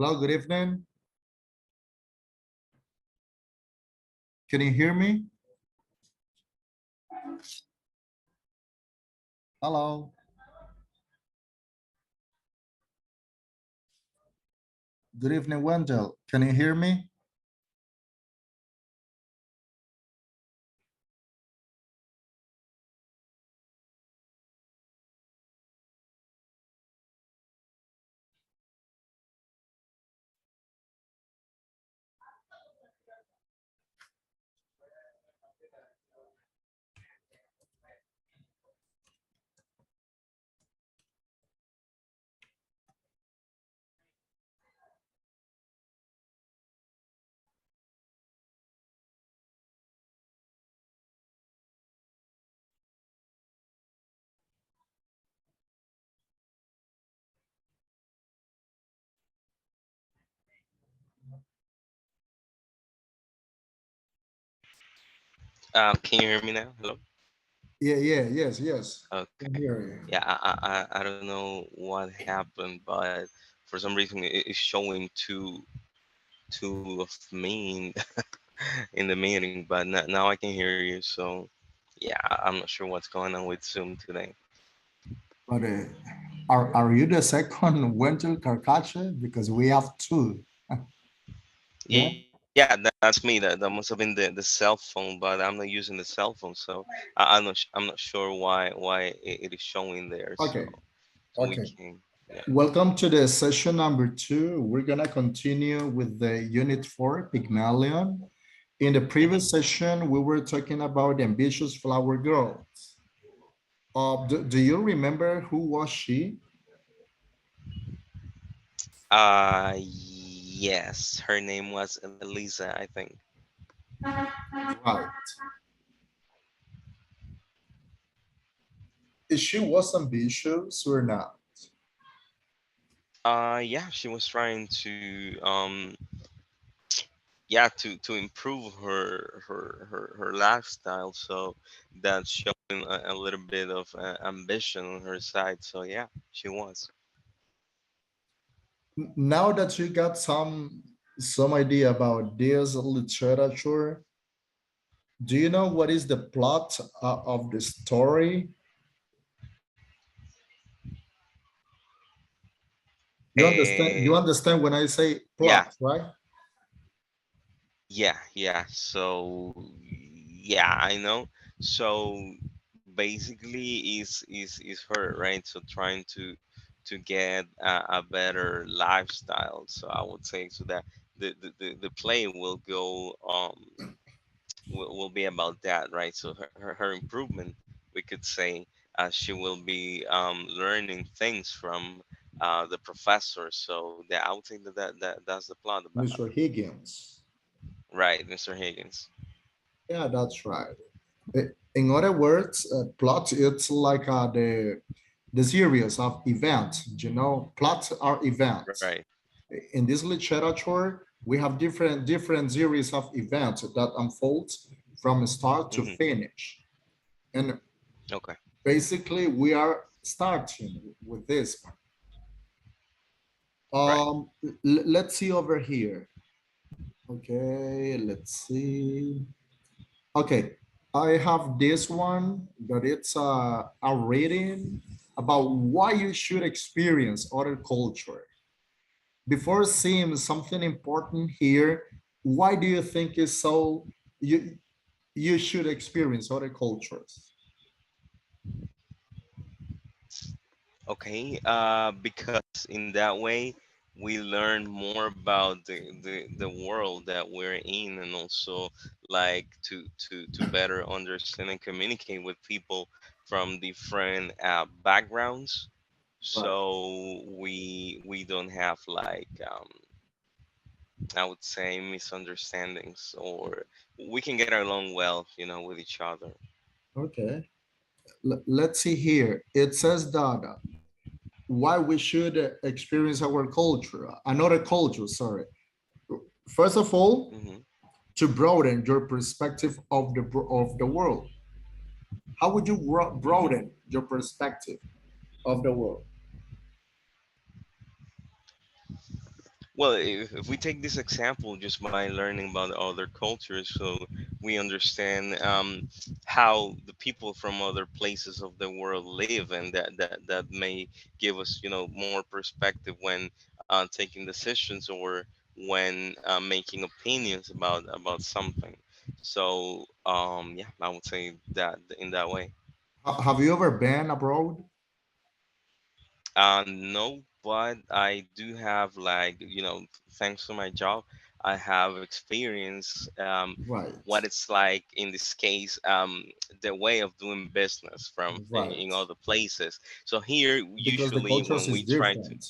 Hello, good evening. Can you hear me? Hello. Good evening, Wendell. Can you hear me? Can you hear me now? Hello. Yes. Can Okay. hear you. Yeah, I don't know what happened, but for some reason it is showing two of me in the meeting, but now I can hear you. So yeah, I'm not sure what's going on with Zoom today. But are you the second Wendell Carcache? Because we have two. Yeah. Yeah, that's me. That must have been the cell phone, but I'm not using the cell phone, so I'm not sure why it is showing there. So Okay. so we Okay. can, yeah. Welcome to the session number two. We're gonna continue with the unit four, Pygmalion. In the Hmm. previous session, we were talking about ambitious flower girls. Do you remember who was she? Yes, her name was Elisa, I think. Right. She was ambitious or not? Yeah, she was trying to yeah, to improve her lifestyle, so that's showing a little bit of ambition on her side. So yeah, she was. Now that you got some idea about this literature, do you know what is the plot of the story? You uh, understand when I say yeah, plot, right? yeah, so yeah, I know. So basically is her, right? So trying to get a better lifestyle, so I would say, so that the play will go will be about that, right? So her improvement, we could say, she will be learning things from the professor. So that I would say that's the plot about Mr. it. Higgins. Right, Mr. Higgins. Yeah, that's right. In other words, plot it's like the series of events. You know, plots are events. Right. In this literature, we have different series of events that unfolds from start to Hmm. finish. And Okay. basically, we are starting with this Right. one. Let's see over here. Okay, let's see. Okay, I have this one that it's a reading about why you should experience other culture. Before seeing something important here, why do you think is so you you should experience other cultures? Okay. Because in that way we learn more about the world that we're in, and also like to better understand and communicate with people from different backgrounds, Right. so we don't have like I would say misunderstandings, or we can get along well, with each other. Okay. Let's see here. It says that why we should experience our culture, another culture, sorry. First of all, Hmm. to broaden your perspective of the world. How would you Hmm. broaden your perspective of the world? Well, if we take this example just by learning about other cultures, so we understand how the people from other places of the world live, and that may give us, more perspective when taking decisions or when making opinions about something. So yeah, I would say that in that way. Have you ever been abroad? No, but I do have, like, thanks to my job, I have experience Right, what it's like in this case, the way of doing business from in right. other places. So here, Because the usually cultures when is we try to, different.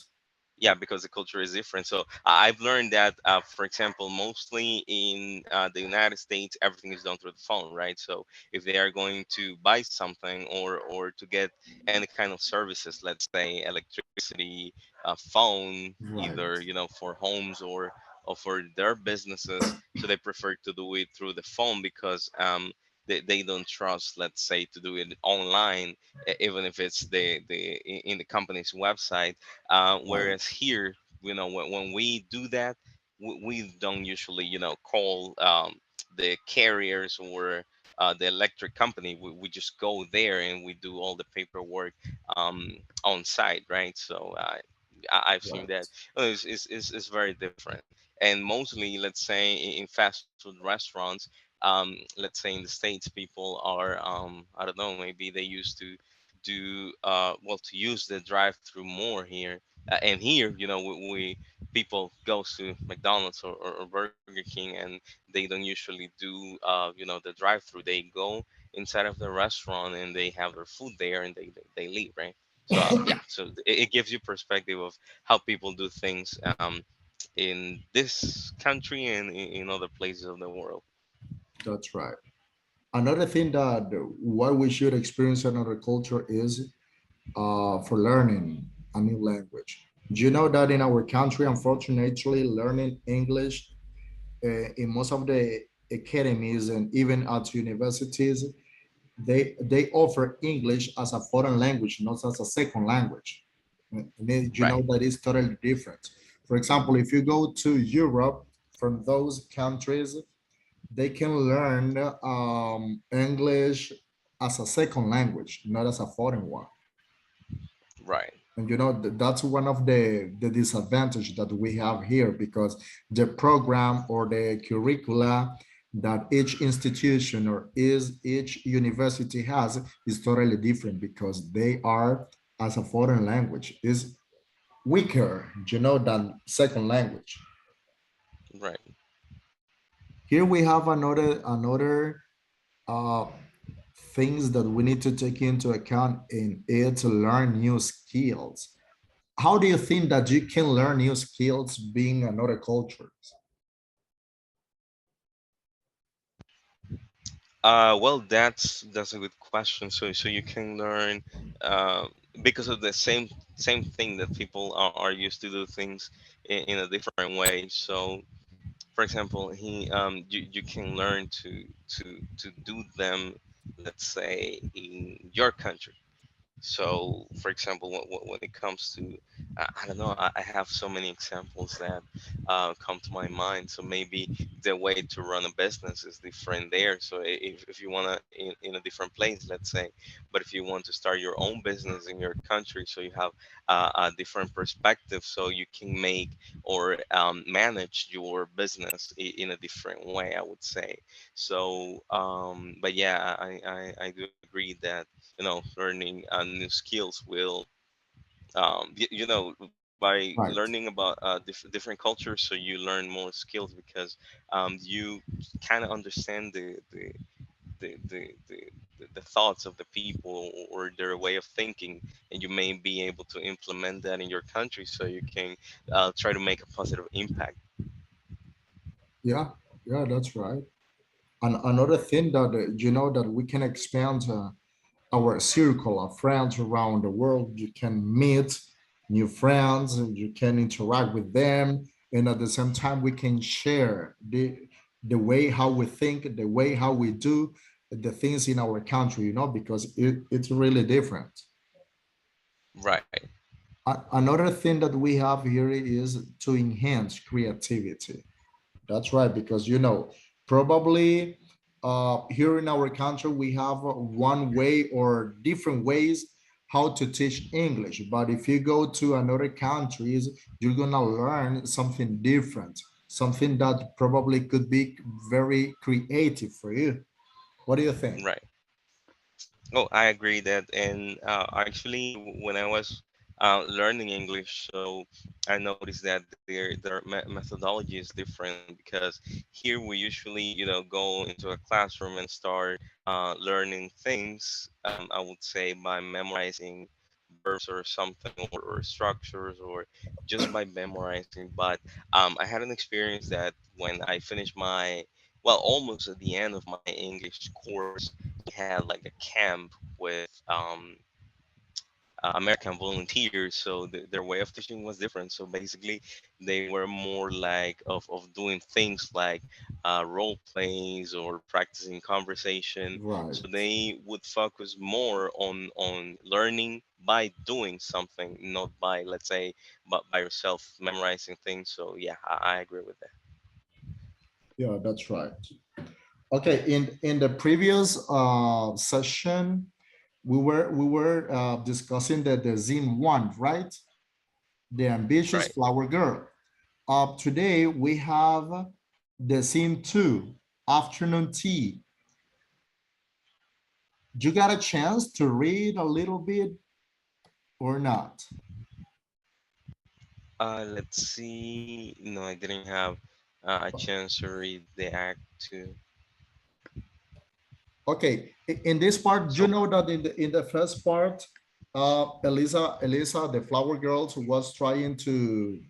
yeah, because the culture is different. So I've learned that, for example, mostly in the United States, everything is done through the phone, right? So if they are going to buy something, or to get any kind of services, let's say electricity, phone, Right, either for homes or for their businesses, so they prefer to do it through the phone because they don't trust, let's say, to do it online, even if it's in the company's website. Whereas right, here, when we do that, we don't usually, call the carriers or the electric company. We just go there and we do all the paperwork on site, right? So I've seen that. right. It's very different. And mostly, let's say, in fast food restaurants, let's say in the States, people are, I don't know, maybe they used to do to use the drive-through more here. And here, we people goes to McDonald's or Burger King, and they don't usually do the drive-through. They go inside of the restaurant and they have their food there, and they leave, right? So yeah, so it gives you perspective of how people do things in this country and in other places of the world. That's right. Another thing that why we should experience another culture is for learning a new language. Do you know that in our country, unfortunately, learning English in most of the academies and even at universities, they offer English as a foreign language, not as a second language. And then you know Right, that is totally different. For example, if you go to Europe, from those countries, they can learn English as a second language, not as a foreign one. right, And you know that's one of the disadvantage that we have here because the program or the curricula that each institution or is each university has is totally different because they are as a foreign language is weaker, you know, than second language. right. Here we have another uh, things that we need to take into account in it to learn new skills. How do you think that you can learn new skills being another culture? Well, that's a good question. So you can learn uh, because of the same thing that people are used to do things in a different way. So, for example, you can learn to do them, let's say, in your country. So, for example, when it comes to, I don't know, I have so many examples that come to my mind. So maybe the way to run a business is different there. So if you want to in a different place, let's say, but if you want to start your own business in your country, so you have a different perspective, so you can make or manage your business in a different way, I would say. So, but yeah, I do agree that learning new skills will by Right. learning about different cultures, so you learn more skills because you kind of understand the, the, the, the thoughts of the people or their way of thinking, and you may be able to implement that in your country so you can try to make a positive impact. Yeah, yeah, that's right. And another thing that you know that we can expand our circle of friends around the world. You can meet new friends, and you can interact with them, and at the same time, we can share the way how we think, the way how we do the things in our country. You know, because it's really different. Right. Another thing that we have here is to enhance creativity. That's right, because probably here in our country we have one way or different ways how to teach English. But if you go to another countries, you're gonna learn something different, something that probably could be very creative for you. What do you think? Right. Oh, I agree that, and actually, when I was learning English, so I noticed that their methodology is different because here we usually, go into a classroom and start learning things. I would say by memorizing verbs or something, or structures, or just by memorizing. But I had an experience that when I finished my, well, almost at the end of my English course, we had like a camp with American volunteers. So their way of teaching was different. So basically, they were more like of doing things like role plays or practicing conversation. So Right. they would focus more on learning by doing something, not by, let's say, but by yourself memorizing things. So yeah, I agree with that. Yeah, that's right. Okay, in the previous session, we were discussing the Zine one, right? The ambitious Right. flower girl. Today we have the scene two, afternoon tea. You got a chance to read a little bit or not? Let's see. No, I didn't have a chance to read the act two. Okay, in this part, you So know that in the first part, Elisa, the flower girls, was trying to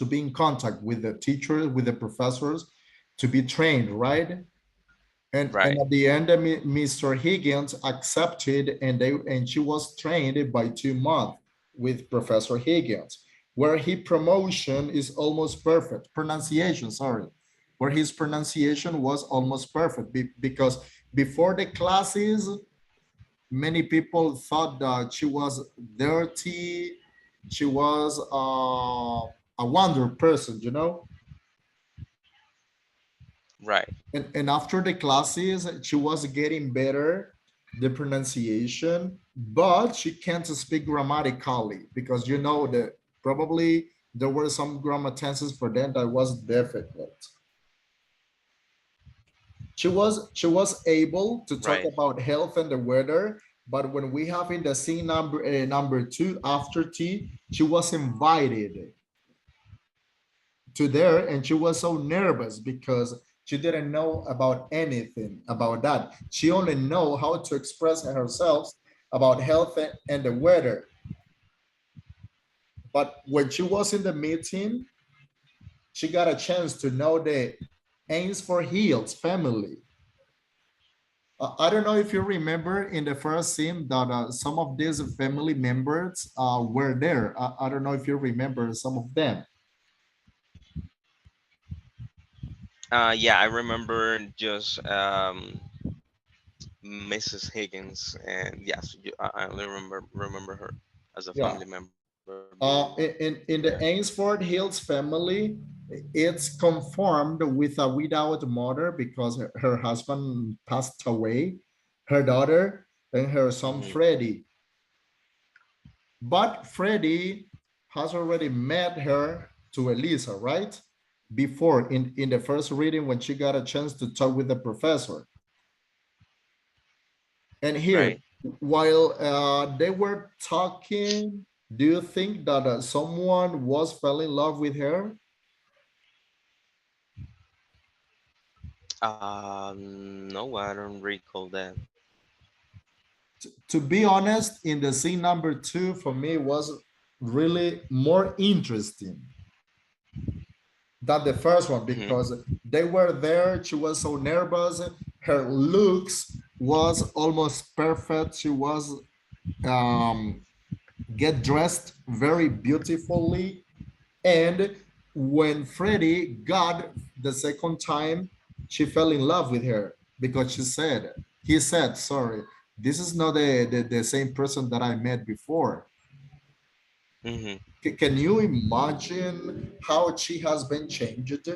be in contact with the teachers, with the professors, to be trained, right? And right, at the end, Mr. Higgins accepted, and she was trained by 2 months with Professor Higgins, where his promotion is almost perfect. Pronunciation, sorry, where his pronunciation was almost perfect because before the classes, many people thought that she was dirty, she was a wonder person. right, And after the classes, she was getting better, the pronunciation, but she can't speak grammatically because that probably there were some grammar tenses for them that was difficult. She was able to talk right, about health and the weather, but when we have in the scene number two after tea, she was invited to there, and she was so nervous because she didn't know about anything about that. She only know how to express herself about health and the weather. But when she was in the meeting, she got a chance to know the Ains for Heels family. I don't know if you remember in the first scene that some of these family members were there. I don't know if you remember some of them. yeah, I remember just Mrs. Higgins, and yes, I only remember her as a Yeah. family member being In there. in the Ainsford Hills family, it's conformed with a without mother because her husband passed away, her daughter, and her son Hmm. Freddie. But Freddie has already met her to Elisa, right? Before in the first reading when she got a chance to talk with the professor. And here, Right. while they were talking, do you think that someone was fell in love with her? No, I don't recall that. To be honest, in the scene number two, for me, was really more interesting than the first one Hmm. because they were there. She was so nervous. Her looks was almost perfect. She was um, get dressed very beautifully. And when Freddie got the second time, she fell in love with her because he said, sorry, this is not the same person that I met before. Hmm. Can you imagine how she has been changed?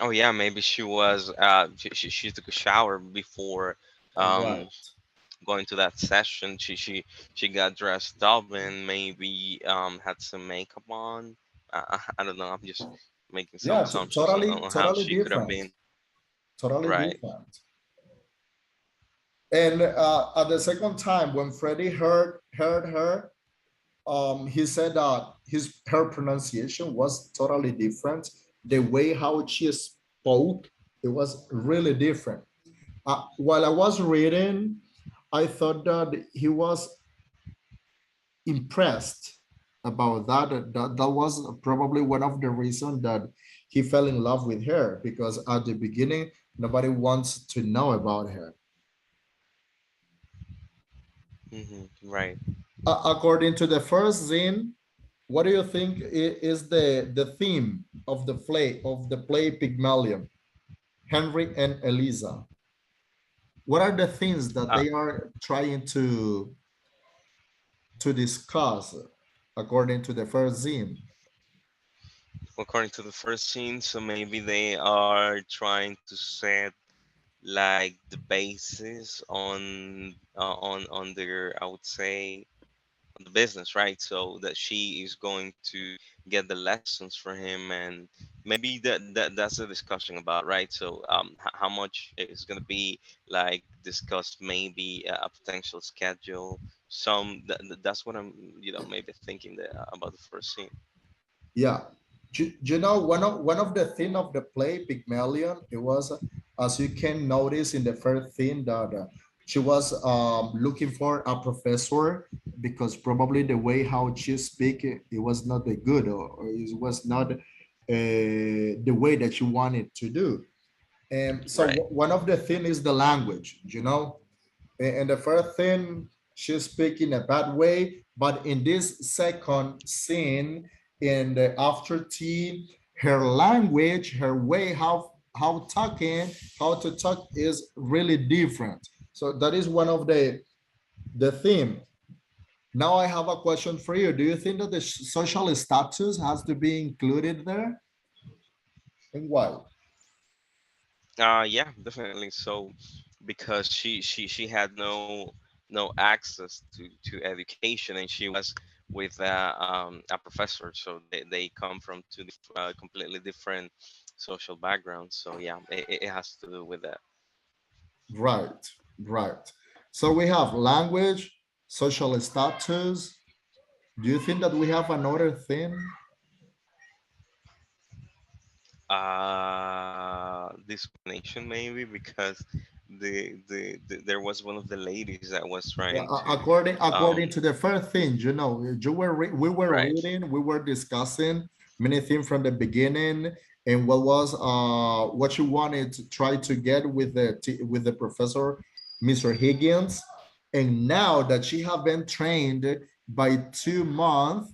Oh yeah, maybe she was she took a shower before um Right. going to that session. She got dressed up and maybe had some makeup on. I don't know. I'm just making some Yeah, assumptions totally, on how totally she could have different. been. Totally Right. different. And at the second time, when Freddie heard her, he said that her pronunciation was totally different. The way how she spoke, it was really different. While I was reading, I thought that he was impressed about that. That was probably one of the reasons that he fell in love with her, because at the beginning, nobody wants to know about her. Right. According to the first scene, what do you think is the theme of the play Pygmalion, Henry and Eliza? What are the things that Uh, they are trying to discuss according to the first scene? According to the first scene, so maybe they are trying to set like the basis on their, I would say, on the business, right? So that she is going to get the lessons for him, and maybe that's the discussion about, right? So how much is going to be like discussed, maybe a potential schedule. That's what I'm, maybe thinking about the first scene. Yeah. You know, one of the thing of the play Pygmalion, it was, as you can notice in the first thing, that she was looking for a professor, because probably the way how she speak, it was not the good, or it was not the way that she wanted to do. And so Right. one of the thing is the language, you know. And the first thing, she's speaking a bad way, but in this second scene, in the after tea, her language, her way how to talk is really different. So that is one of the theme. Now I have a question for you. Do you think that the social status has to be included there, and why? Yeah, definitely. So because she had no access to education, and she was with a professor, so they come from completely different social backgrounds. So yeah, it has to do with that. Right, right. So we have language, social status. Do you think that we have another thing? Discrimination maybe, because there was one of the ladies that was Yeah, trying to according to the first thing, you know, we were right. reading, we were discussing many things from the beginning, and what you wanted to try to get with with the professor, Mr. Higgins, and now that she have been trained by 2 months,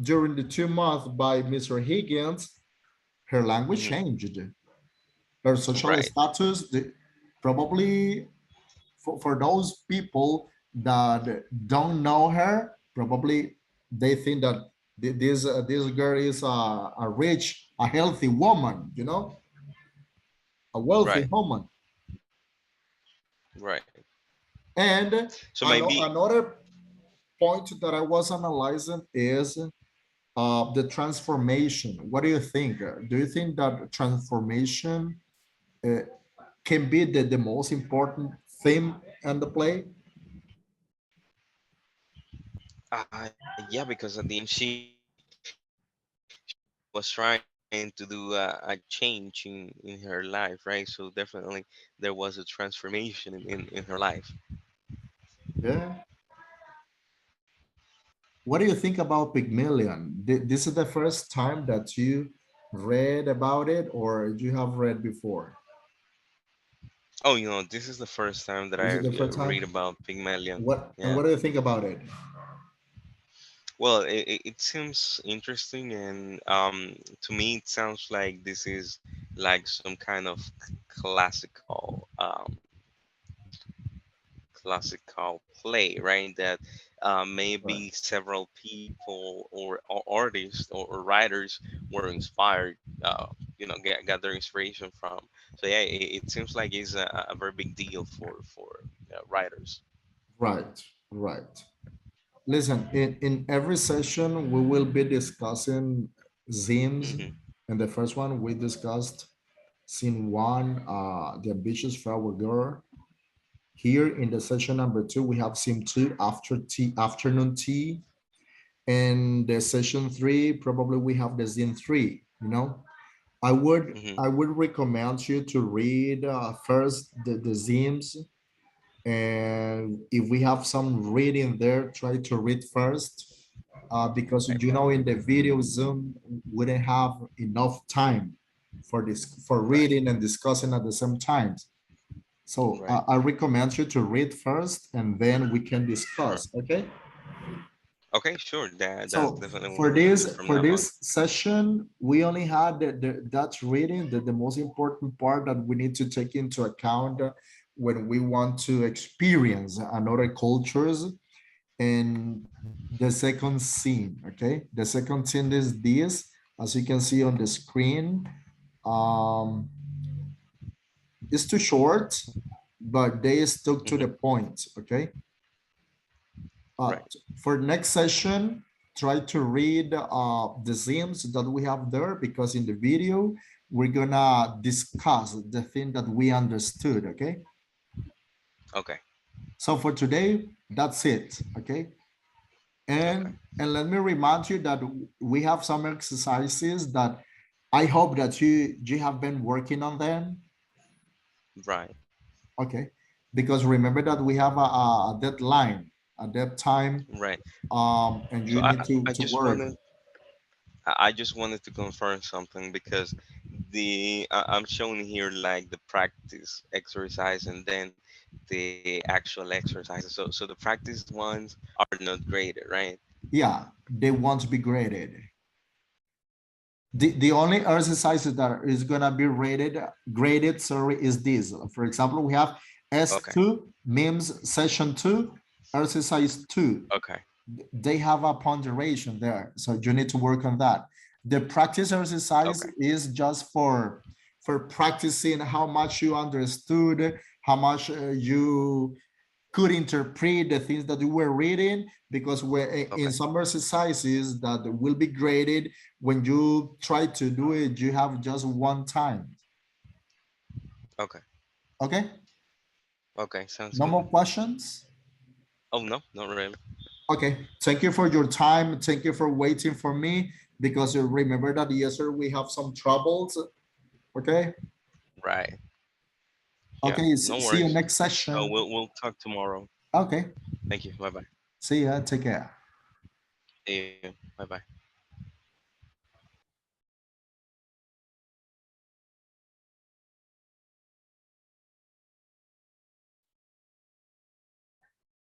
during the 2 months by Mr. Higgins, her language Mhm. changed, her social Right. status, probably for those people that don't know her, probably they think that this girl is a rich, a healthy woman, you know, a wealthy Right. woman. Right. And So maybe another point that I was analyzing is the transformation. What do you think? Do you think that transformation uh, can be the most important theme in the play? yeah, because at the end she was trying to do a change in her life, right? So definitely there was a transformation in her life. Yeah. What do you think about Pygmalion? This is the first time that you read about it, or you have read before? Oh, this is the first time that This I is the first read time. about Pygmalion. What Yeah. do you think about it? Well, it seems interesting, and to me, it sounds like this is like some kind of classical classical play, right? That Right. maybe several people or artists or writers were inspired, got their inspiration from. So yeah, it seems like it's a very big deal for writers. Right. Right. Listen, in every session, we will be discussing themes. Hmm. In the first one, we discussed scene one, the ambitious flower girl. Here in the session number two, we have scene two, after tea, afternoon tea. And the session three, probably we have the scene three, you know. Hmm. I would recommend you to read first the themes, and if we have some reading there, try to read first, because Right. you know in the video Zoom wouldn't have enough time for this for Right. reading and discussing at the same time. So Right. I recommend you to read first, and then we can Sure. discuss. Okay. Okay. Sure. That's So definitely what for we'll do this from for now on. this session, we only had that's reading, the most important part that we need to take into account when we want to experience another cultures. And the second scene, okay, the second scene is this, as you can see on the screen. um it's too short, but they stuck to the Hmm. point, okay. uh, Right. for next session, try to read the themes that we have there, because in the video we're gonna discuss the thing that we understood, okay. Okay. So for today, that's it, okay. Okay. And let me remind you that we have some exercises that I hope that you have been working on them, Right. okay, because remember that we have a deadline at that time, Right. and So you I need I to just work. wanted I just wanted to confirm something because I'm showing here like the practice exercise and then the actual exercises. So the practice ones are not graded, right? Yeah, they won't be graded. The only exercises that is gonna be graded, sorry, is this. For example, we have Okay. S2 memes session 2, exercise 2. Okay. They have a ponderation there, so you need to work on that. The practice exercise Okay. is just for practicing how much you understood, how much you could interpret the things that you were reading, because we're in Okay. some exercises that will be graded, when you try to do it you have just one time. Okay. Okay, Okay. Sounds no good. more questions. Oh no, not really. Okay, thank you for your time, thank you for waiting for me, because you remember that yesterday we have some troubles. Okay. Right. Yeah. Okay, No see you worries. next So session. we'll talk tomorrow. Okay, Thank you. Bye bye. see ya, take care. See you. Bye bye.